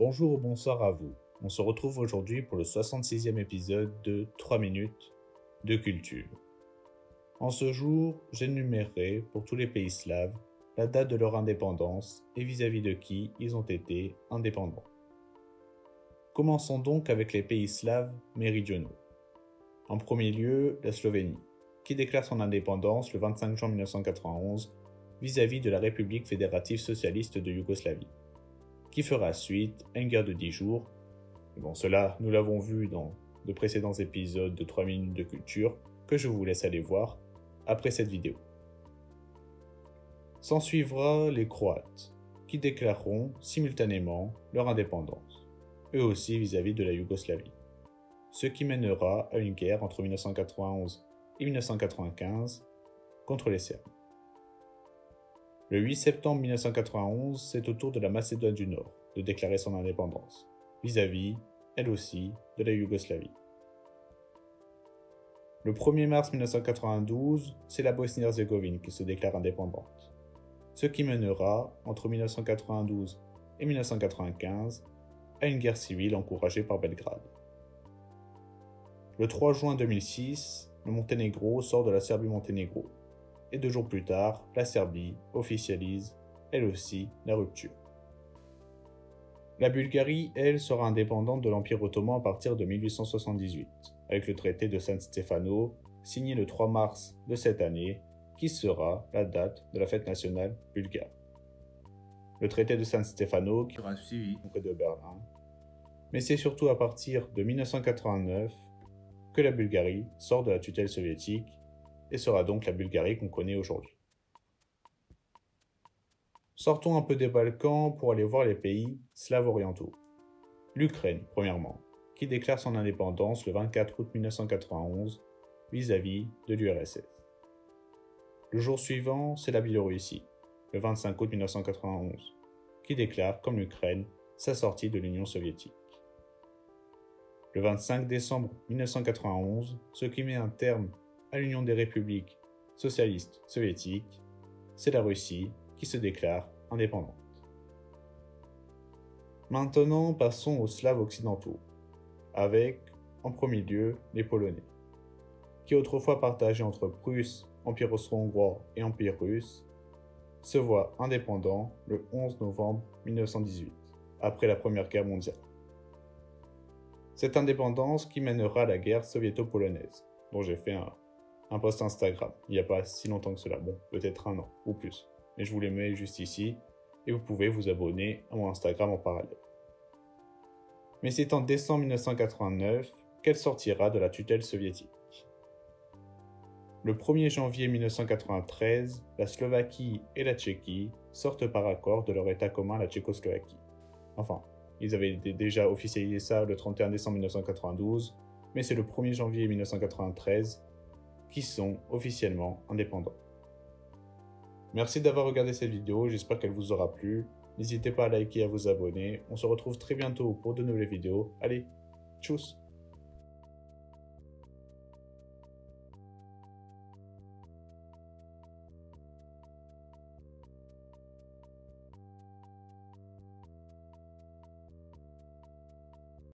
Bonjour ou bonsoir à vous. On se retrouve aujourd'hui pour le 66e épisode de 3 minutes de culture. En ce jour, j'énumérerai pour tous les pays slaves la date de leur indépendance et vis-à-vis de qui ils ont été indépendants. Commençons donc avec les pays slaves méridionaux. En premier lieu, la Slovénie, qui déclare son indépendance le 25 juin 1991 vis-à-vis de la République fédérative socialiste de Yougoslavie, qui fera suite à une guerre de 10 jours. Et bon, cela, nous l'avons vu dans de précédents épisodes de 3 minutes de culture, que je vous laisse aller voir après cette vidéo. S'en suivra les Croates, qui déclareront simultanément leur indépendance, eux aussi vis-à-vis de la Yougoslavie, ce qui mènera à une guerre entre 1991 et 1995 contre les Serbes. Le 8 septembre 1991, c'est au tour de la Macédoine du Nord de déclarer son indépendance, vis-à-vis, elle aussi, de la Yougoslavie. Le 1er mars 1992, c'est la Bosnie-Herzégovine qui se déclare indépendante, ce qui mènera, entre 1992 et 1995, à une guerre civile encouragée par Belgrade. Le 3 juin 2006, le Monténégro sort de la Serbie-Monténégro, et 2 jours plus tard, la Serbie officialise, elle aussi, la rupture. La Bulgarie, elle, sera indépendante de l'Empire ottoman à partir de 1878, avec le traité de San Stefano, signé le 3 mars de cette année, qui sera la date de la fête nationale bulgare. Le traité de San Stefano qui sera suivi de Berlin, mais c'est surtout à partir de 1989 que la Bulgarie sort de la tutelle soviétique et sera donc la Bulgarie qu'on connaît aujourd'hui. Sortons un peu des Balkans pour aller voir les pays slaves orientaux. L'Ukraine, premièrement, qui déclare son indépendance le 24 août 1991 vis-à-vis de l'URSS. Le jour suivant, c'est la Biélorussie, le 25 août 1991, qui déclare, comme l'Ukraine, sa sortie de l'Union soviétique. Le 25 décembre 1991, ce qui met un terme à l'Union des républiques socialistes soviétiques, c'est la Russie qui se déclare indépendante. Maintenant, passons aux Slaves occidentaux, avec, en premier lieu, les Polonais, qui autrefois partagés entre Prusse, Empire austro-hongrois et Empire russe, se voient indépendants le 11 novembre 1918, après la Première Guerre mondiale. Cette indépendance qui mènera à la guerre soviéto-polonaise, dont j'ai fait un post Instagram, il n'y a pas si longtemps que cela, bon, peut-être un an ou plus, mais je vous les mets juste ici, et vous pouvez vous abonner à mon Instagram en parallèle. Mais c'est en décembre 1989 qu'elle sortira de la tutelle soviétique. Le 1er janvier 1993, la Slovaquie et la Tchéquie sortent par accord de leur état commun la Tchécoslovaquie. Enfin, ils avaient déjà officialisé ça le 31 décembre 1992, mais c'est le 1er janvier 1993 qui sont officiellement indépendants. Merci d'avoir regardé cette vidéo, j'espère qu'elle vous aura plu. N'hésitez pas à liker et à vous abonner. On se retrouve très bientôt pour de nouvelles vidéos. Allez, tchuss!